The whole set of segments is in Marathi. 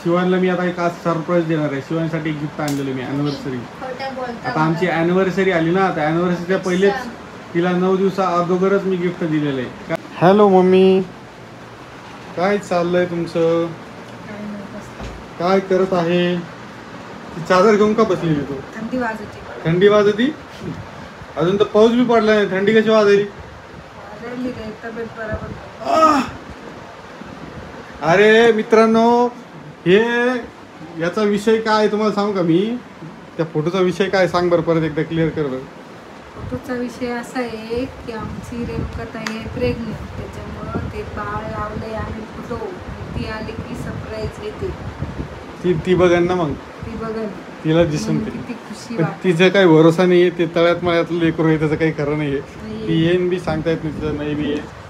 शिवानला मी आता एक आज सरप्राईज देणार आहे. शिवानसाठी एक गिफ्ट आणलेलं मी अॅनिव्हर्सरी. आता आमची अॅनिव्हर्सरी आली ना, त्या अॅनिव्हर्सरीच्या पहिलेच तिला 9 दिवसा अगोदरच मी गिफ्ट दिलेलं आहे. हॅलो मम्मी, काय चाललंय तुमचं? काय करत आहे? ती चादर घेऊन का बसलेली तू? थंडी वाजते. थंडी वाजती? अजून तर पाऊस बी पडला नाही, थंडी कशी वाजली? अरे मित्रांनो, हे याचा विषय काय तुम्हाला सांगू का मी? त्या फोटोचा विषय काय सांग बरं, परत एकदा क्लिअर कर बरं. फोटोचा विषय असा आहे की आमची रेणुकाताई आहे प्रेग्नेंट, त्याच्यामुळं ते बाळ लावलंय आम्ही फोटो. ती आली की सरप्राईज येते. ती बघन ना, मग ती बघन, तिला दिसून किती खुशी पण वाटते. तिचा काही भरोसा नाहीये. ते तळ्यात मळ्यातलं लेकरू आहे, त्याचं काही खरं नाहीये. ती येईन बी सांगता येत नाही, तिचं नाही बी आहे.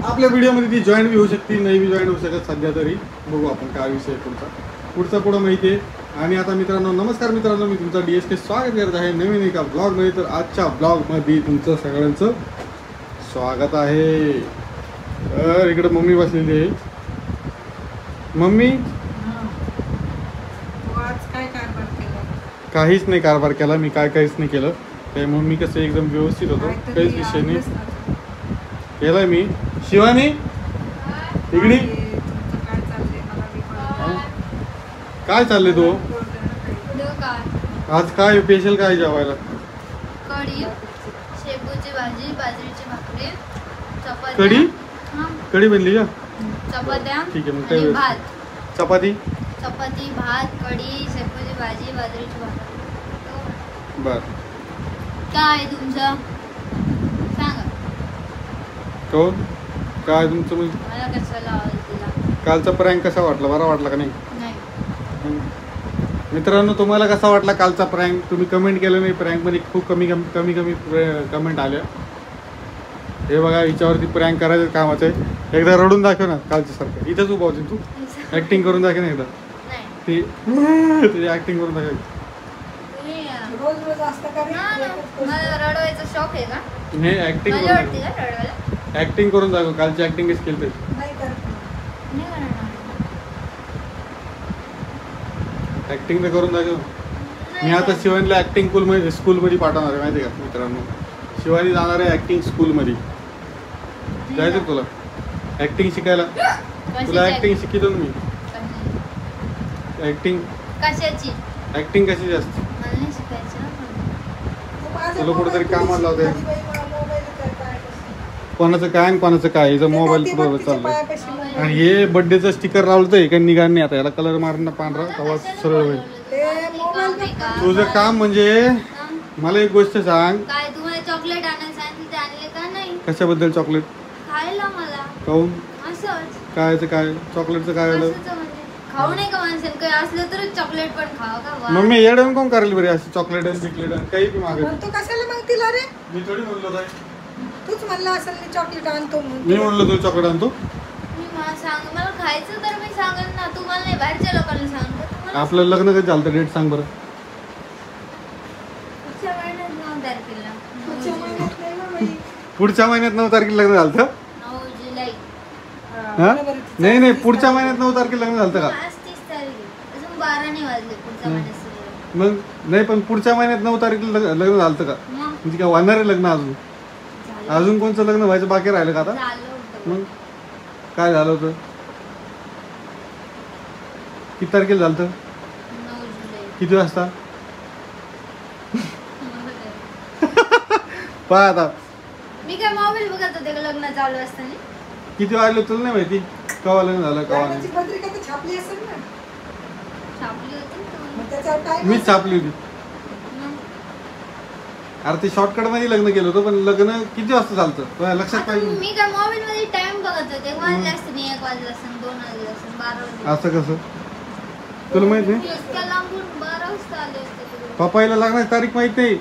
आपल्या व्हिडिओमध्ये ती जॉईन बी होऊ शकते, नाही बी जॉईन होऊ शकत सध्या तरी. बघू आपण काय विषय पुढचा माहिती आहे. आणि आता मित्रांनो, नमस्कार मित्रांनो, मी तुमचा DSK स्वागत करत आहे नवीन एका ब्लॉगमध्ये. तर आजच्या ब्लॉगमध्ये तुमचं सगळ्यांचं स्वागत आहे. तर इकडे मम्मी बसलेली आहे. मम्मी काहीच नाही कारभार केला मी, काहीच नाही केलं. त्यामुळे मी कसं एकदम व्यवस्थित होतो, काहीच विषय नाही केलाय मी. शिवानी इकडे काय चाललंय तू? आज काय स्पेशल काय जेवायला? कढी, शेपूची भाजी, बाजरीची भाकरी, चपाती. कढी बनली का? चपात्या. ठीक आहे, मग काय भात. चपाती, भात, कढी, शेपूची भाजी, बाजरीची भाकरी. बर. काय तुमचं सांगा. कोण काय तुमचं? मला कशाला आवडला? कालचा प्रँक कसा वाटला? बरा वाटला का नाही? नाही. मित्रांनो, तुम्हाला कसा वाटला कालचा प्रँक? तुम्ही कमेंट केलं नाही. प्रँकमध्ये खूप कमी कमेंट आल्या. हे बघा, हिच्यावरती प्रँक करायचं कामाचं आहे. एकदा रडून दाखव ना कालच्या सारखं. इथंच उभा होती तू, ऍक्टिंग करून दाखव ना एकदा. ती तुझी ऍक्टिंग करून दाखव. मला रडवायचा शौक आहे का? हे ऍक्टिंग ऍक्टिंग करून दाखव. कालची ऍक्टिंग कशी केली? ऍक्टिंग तर करून दाखव. मी आता शिवानीला ऍक्टिंग स्कूलमध्ये पाठवणार आहे, माहिती का मित्रांनो? शिवानी जाणार आहे ऍक्टिंग स्कूलमध्ये. जायचं तुला ऍक्टिंग शिकायला? तुला ऍक्टिंग शिकवतो मी. ऍक्टिंग कशाची? ऍक्टिंग कशाची असते? मला नाही शिकायचं. तुला कुठेतरी कामाला लावते. कोणाचं काय आणि कोणाचं काय, हिचं मोबाईल बरोबर चाललंय. आणि हे बर्थडेचं स्टिकर लावलंय का निघाल नाही. आता याला कलर मारणं पांढरा, तेव्हा सरळ होईल. तुझं काम म्हणजे मला एक गोष्ट सांग. काय तुम्हाला चॉकलेट आणायला सांगितलं, ते आणले का नाही? कशाबद्दल चॉकलेट? खायला मला. काऊन? असंच. कायचं काय? चॉकलेटचं काय झालं? खाऊ नाही का माणसाने? काही असलं तरच चॉकलेट पण खावं का? मम्मी येडवून कोण करेल बरे अशी चॉकलेट आणि बिकलेट काही बी मागे? तू कशाला मग तिला रे? मी थोडी म्हणलो काय? तूच म्हणला असेल मी चॉकलेट आणतो म्हणून. मी म्हणलो तू चॉकलेट आणतो? मी मला खायचं तर मी सांगेन ना. तुम्हाला नाही, बाहेरच्या लोकांना सांगतो. आपलं लग्न कधी झालं? डेट सांग बरं. पुढच्या महिन्यात 9 तारखेला. पुढच्या महिन्यात 9 तारखेला लग्न झालं? 9 जुलै. नाही, पुढच्या महिन्यात 9 तारखेला लग्न झालं का? आज 30 तारीख आहे. अजून 12 नाही वाजले. पुढच्या महिन्यात सुरू. मग नाही, पण पुढच्या महिन्यात 9 तारखेला लग्न झालं का? म्हणजे काय होणार आहे लग्न? अजून कोणचं लग्न व्हायचं बाकी राहिलं का आता? मग काय झालं होतं? किती तारखेला झालं? 9 जुलै. किती वाजता? पहा आता, मी काय मोबाईल बघत होते का लग्न चालू असताना? किती वाजले तुला नाही माहिती? केव्हा लग्न झालं केव्हा नाही? पत्रिका तर छापली असेल ना. छापली होती ना. मग त्याच्यावर काय? मीच छापली होती. अरे ते शॉर्टकट मध्ये लग्न केलं होतं, पण लग्न किती वाजता झालं तुला लक्षात पाहिजे. मी काय मोबाईल मध्ये टाइम बघत होते. वाजले असते नाही, 1 वाजला असते, 2 वाजले असते, 12 वाजले. असं कसं? तुला माहित नाही? इतक्या लांबून 12 वाजता आले असते. पप्पाईला लग्नाची तारीख माहित नाही?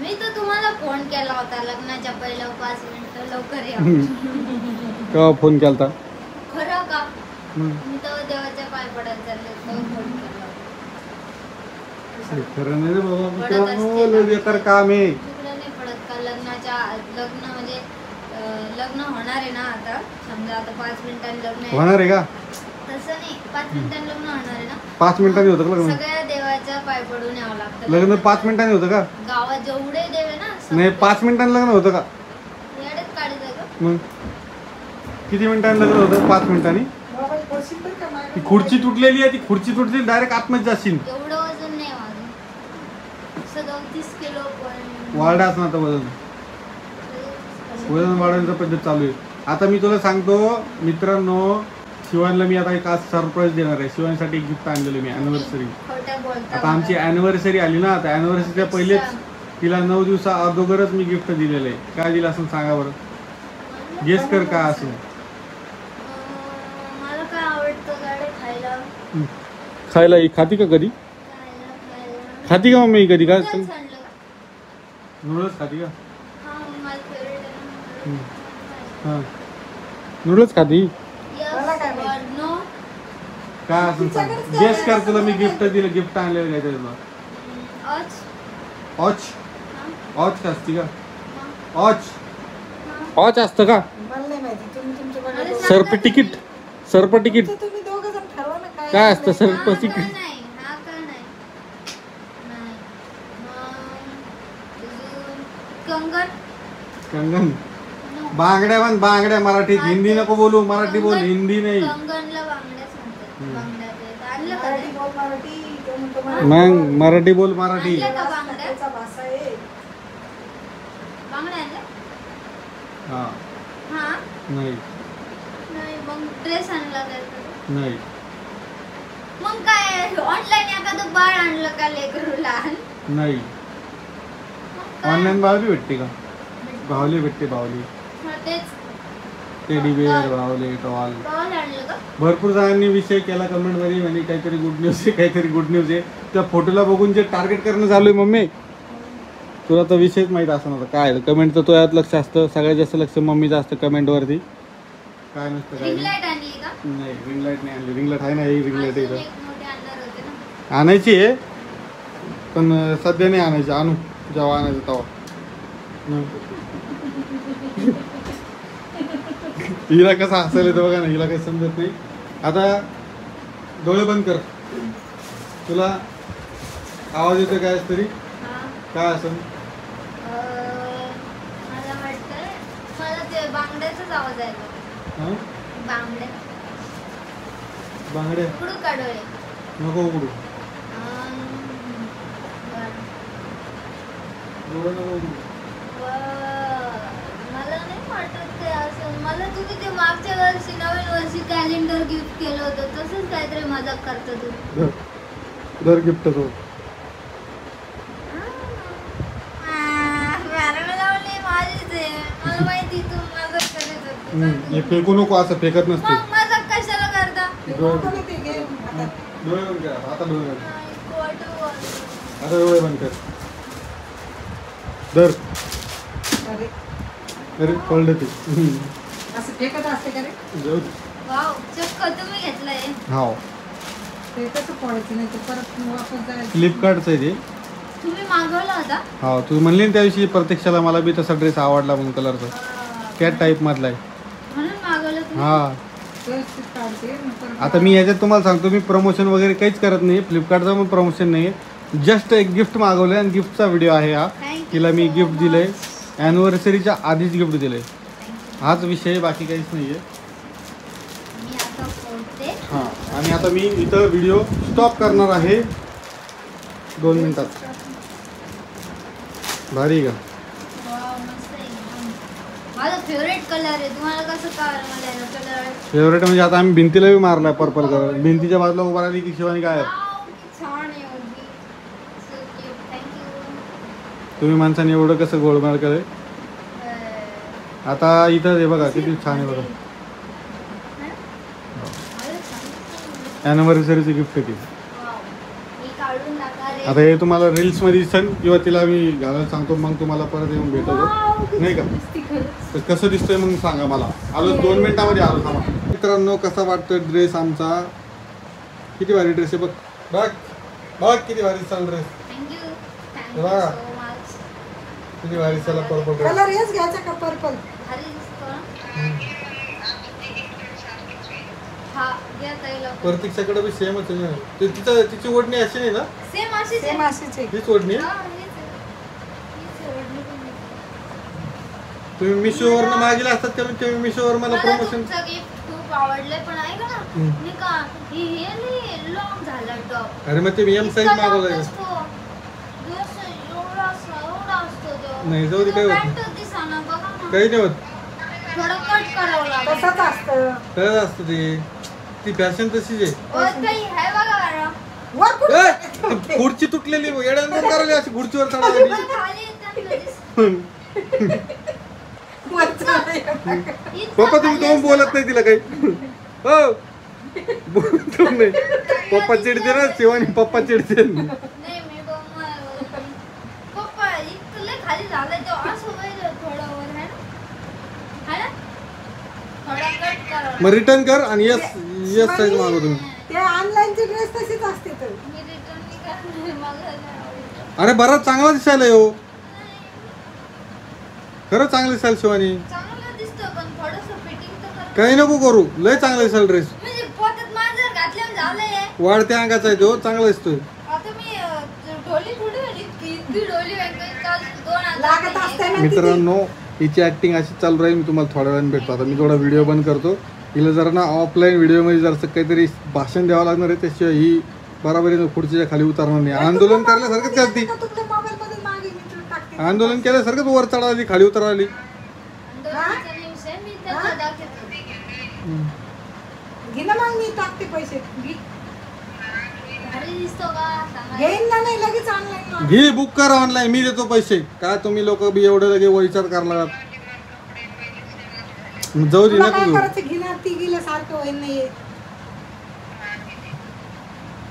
मी तर तुम्हाला फोन केला होता लग्नाच्या पहिल्या 5 मिनिटं लवकर या. केव्हा फोन केलता? खरं का? मी तर देवाच्या पाय पडायला चालले, फोन केला. खरं नाही रे बाबा, मित्रांनो बेकार काम आहे. तुला नाही पडत का? लग्न म्हणजे लग्न होणार आहे ना आता. समजा आता 5 मिनिटांनी लग्न होणार आहे का? तसं नाही 5 मिनिटांनी लग्न होणार आहे ना 5 मिनिटांनी होतं का लग्न? सगळ्या देवाच्या पाय पडून यावं लागतं लग्न 5 मिनिटांनी होतं का? गावात जेवढे देव आहे ना नाही 5 मिनिटांनी लग्न होतं का? येड्यात काढायचं का मग किती मिनिटांनी लग्न होतं? 5 मिनिटांनी. ती खुर्ची तुटलेली आहे, ती खुर्ची तुटली डायरेक्ट आतमध्ये जाशील. एवढं वजन नाही माझं 37 किलो पण वाढा असं आता वजन वाढवण्याचा पद्धत चालू आहे. आता मी तुला सांगतो मित्रांनो, शिवानला मी आता एक आज सरप्राईज देणार आहे. शिवानसाठी एक गिफ्ट आणलेलं मी अॅनिव्हर्सरी. खोटं बोलता आता आमची अॅनिव्हर्सरी आली ना, आता अॅनिव्हर्सरीच्या पहिलेच तिला 9 दिवसा अगोदरच मी गिफ्ट दिलेलं आहे. काय दिलं असं सांगा बरं, गेस कर काय असेल. मला काय आवडतं गाडे खायला खायला ही खाती का कधी? खाती का मम्मी कधी? काय Noodles आणलं का? नूडल्स खाती का? हा माझं फेवरेट आहे ना. हां नूडल्स खाती. Yes or no? काय असं सांग, गेस कर. तुला मी गिफ्ट दिलं, गिफ्ट आणलेलं काय तुला? आज ऑच हा? ऑच का असती का? हा? ऑच हा? ऑच असतं का? मला नाही माहिती, तुम्ही तुमच्या अरे बघा. सर्प तिकीट, सर्प तिकीट तुम्ही दोघं जण ठरवा ना काय असतं? हा सर्प का तिकीट. नाही हा का नाही नाही अजून कंगन कंगन, No. बांगड्या म्हण, बांगड्या. मराठीत, हिंदी नको बोलू, मराठी बोल, हिंदी नाही. कंगनला बांगड्याच म्हणतात. बांगड्या ते आणलं का मराठी ते? बोल मराठी, तो म्हणतो मराठी. मग मराठी बोल, मराठी. आणलं का बांगड्या? त्याचा भाषा आहे. बांगड्या आणल्या? हा हा नाही नाही मग ड्रेस आणला काय तर? नाही मग काय ऑनलाईन एखादं बाळ आणलं का लेकरू लहान? नाही. मग काय? ऑनलाईन बाळ बी भेटते का? बाहुली भेटते, बाहुली. हा, तेच टेडी बिअर, बाहुली, टॉल. डॉल आणलं का? भरपूर जणांनी विषय केला कमेंट मध्ये, म्हणजे काहीतरी गुड न्यूज आहे, काहीतरी गुड न्यूज आहे. त्या फोटोला बघून जे टार्गेट करणं चालू आहे मम्मी, तुला तर विषयच माहित असं नव्हतं काय कमेंट. तर तो यात लक्ष असतं, सगळ्यात जास्त लक्ष मम्मीचं असतं कमेंट वरती. काय नसतं काय रिंग नाही. लाईट आणली का? नाही रिंग लाईट नाही आणली. रिंग लाईट आहे ना, ही रिंग लाईट अजून आहे एक मोठी आणणार होते ना. इथं. आणायची आहे पण सध्या नाही आणायची. आणू जेव्हा आणायचं तेव्हा. हिला कसं हसायला येतं बघा ना, हिला काही समजत नाही. आता डोळे बंद कर. तुला आवाज येतो काय तरी? हा. काय असं? मला वाटतंय मला ते बांगड्याचाच आवाज आहे बघ. हां बांगड्या बांगड्या उघडू का डोळे? नको उघडू. डोळे नको उघडू. मला नाही वाटत ते असं. मला तुम्ही ते मागच्या वर्षी नवीन वर्षी कॅलेंडर गिफ्ट केलं होतं तसंच काहीतरी मजाक करतो तू. दर गिफ्ट तो माझीच आहे. मला माहिती तू मजाक करत होती. हे फेकू नको, असं फेकत नसते. मग मजाक कशाला करता? नको ना ते घे हातात. डोळे बंद कर. आता डोळे बंद कर. नाही, खोटं बोलतो. आता डोळे बंद कर. दर. अरे, अरे पडलं ते. असं फेकत असते का रे? जाऊ दे. वाव चक्क तुम्ही घेतलंय. हाव ते कसं पडायचं नाही, ते परत वापस जायचं. फ्लिपकार्टचं आहे ते. तुम्ही मागवला होता? हा तू म्हणली ना त्या दिवशी प्रत्यक्षाला मला बी तसा ड्रेस आवडला म्हणून कलरचा. त्या टाईप मधला आहे. म्हणून मागवलं तुम्ही? हा व्यवस्थित काढते मग परत आता मी याच्यात तुम्हाला सांगतो, मी प्रमोशन वगैरे काहीच करत नाही. फ्लिपकार्टचं पण प्रमोशन नाही आहे. जस्ट एक गिफ्ट मागवलं आणि गिफ्टचा व्हिडिओ आहे हा. Thank you तिला मी so गिफ्ट much. दिलंय. ॲनिव्हर्सरीच्या आधीच गिफ्ट दिलंय. Thank you. हाच विषय आहे, बाकी काहीच नाही आहे. मी आता फोडते. हां आणि आता मी इथं व्हिडिओ स्टॉप करणार आहे 2 मिनिटात. भारी का? वाव मस्त आहे एकदम. माझा फेवरेट कलर आहे. तुम्हाला कसं कळलं मला याचा कलर? फेवरेट म्हणजे आता आम्ही भिंतीला बी मारलाय पर्पल कलर. भिंतीच्या बाजूला उभा राहिली की शिवानी काय वाव किती छान आहे मुलगी. So cute. Thank you. तुम्ही माणसाने एवढं कसं गोळमाल करे. आता इथं हे बघा किती छान आहे बघा. ॲनिव्हर्सरीचं गिफ्ट आहे ते. मी काढून टाका रे. आता हे तुम्हाला रील्स मध्ये दिसेल किंवा तिला मी घालायला सांगतो, मग तुम्हाला परत येऊन भेटवतो नाही का? दिसती खरंच. तर कसं दिसतंय मग सांगा मला. आलो 2 मिनिटामध्ये आलो थांबा. मित्रांनो कसा वाटतोय ड्रेस आमचा? किती भारी ड्रेस आहे बघ. बघ बघ किती भारी दिसला ड्रेस. थँक्यू. हे बघा. Thank you so much. किती भारी दिसला पर्पल ड्रेस. कलर हेच घ्यायचा का पर्पल? भारी दिसतो ना? हा या ताईला प्रतीक्षाकडे बी सेमच आहे ना. तिची ओढणी अशी नाही ना, सेम अशीच सेम आहे. अशीच आहे. हीच ओढणी आहे? हा, हीच आहे. हीच आहे, ओढणी पण हीच. तुम्ही मिशोवरनं मागेला असतात का? तुम्ही मिशोवर मला मला प्रमोशन तुमचं गिफ्ट खूप आवडलंय पण ऐका ना नाही का हे लॉंग झाला टॉप. अरे मग ते एम साईज मागवलाय का? नाही, जाऊ दे, काय होत नाही. काही नाही होत. थोडं कट करावं लागेल. तसंच असतं. काय असतं ते, ती फॅशन तशीच आहे. काही आहे बघा बरं. वर कुठे ए, ती खुर्ची तुटलेली येड्यानं करायला अशी खुर्चीवर चढायला. खाली येतात ना वरचं नाही. पप्पा तुम्ही कोण बोलत नाही तिला काही? हो बोलतो नाही. पप्पा चिडते ना, शिवानी पप्पा चिडते. नाही मी पप्पा इतकं लय खाली झालंय तेव्हा असं व्हायचं थोडं वर है ना थोडा कट करावं. मग रिटर्न कर आणि यस साईज मागव तुम्ही. ते ऑनलाईनचे ड्रेस तशीच असते तर. मी रिटर्न नाही करणार मला नाही आवडलं. अरे बराच चांगला दिसायला हो, खरं चांगलं दिसायला शिवानी. चांगलं दिसतं पण थोडंसं फिटिंग तर कर. काही नको करू, लय चांगला दिसायला ड्रेस. म्हणजे पोटात माझं घातल्यानं झालंय. वाढत्या अंगाचा आहे तो, चांगला दिसतोय. आता मी ढोली थोडी आहे, इतकी ढोली आहे काल 2 हजार लागत असते ना ती. मित्रांनो, हिची ऍक्टिंग अशी चालू राहील. मी तुम्हाला थोड्या वेळाने भेटतो. आता मी थोडा व्हिडिओ बंद करतो. हिला जरा ना ऑफलाईन व्हिडिओमध्ये जरासं काहीतरी भाषण द्यावं लागणार आहे, त्याशिवाय ही बराबरीनं खुर्चीच्या खाली उतरणार नाही. आंदोलन करल्यासारखंच करते. तुमच्या मोबाईलमध्ये मागे मी तुला टाकते. आंदोलन केल्यासारखंच वर चढाली, खाली उतराली. आंदोलनाचा न्यूज आहे मी त्याला दाखवतो. घे ना मग, मी टाकते पैसे. घे. भारी दिसतो का सांगा. घेईन ना, नाही लगेच ऑनलाईन. घे, बुक कर ऑनलाईन, मी देतो पैसे. काय तुम्ही लोक बी एवढं लगे विचार करायला जाऊ दे तुला नको काय घेऊ. करायचं, घेणार ती गेलं सारखं होईल नाही.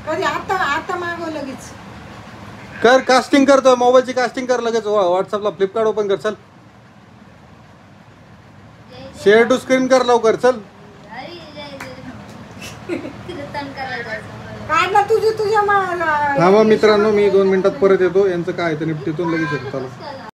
कधी आता मागव लगेच. कर, कास्टिंग करतो, मोबाईलची कास्टिंग कर लगेच. व्हॉट्सअपला फ्लिपकार्ट ओपन कर. चल, शेअर टू स्क्रीन कर लवकर. चल, कीर्तन करायला जायचं. काढ ना तुझ्या थांबा मित्रांनो, मी 2 मिनिटात परत येतो. यांचं काय आहे ते निपटीतून लगेच येतो. चला.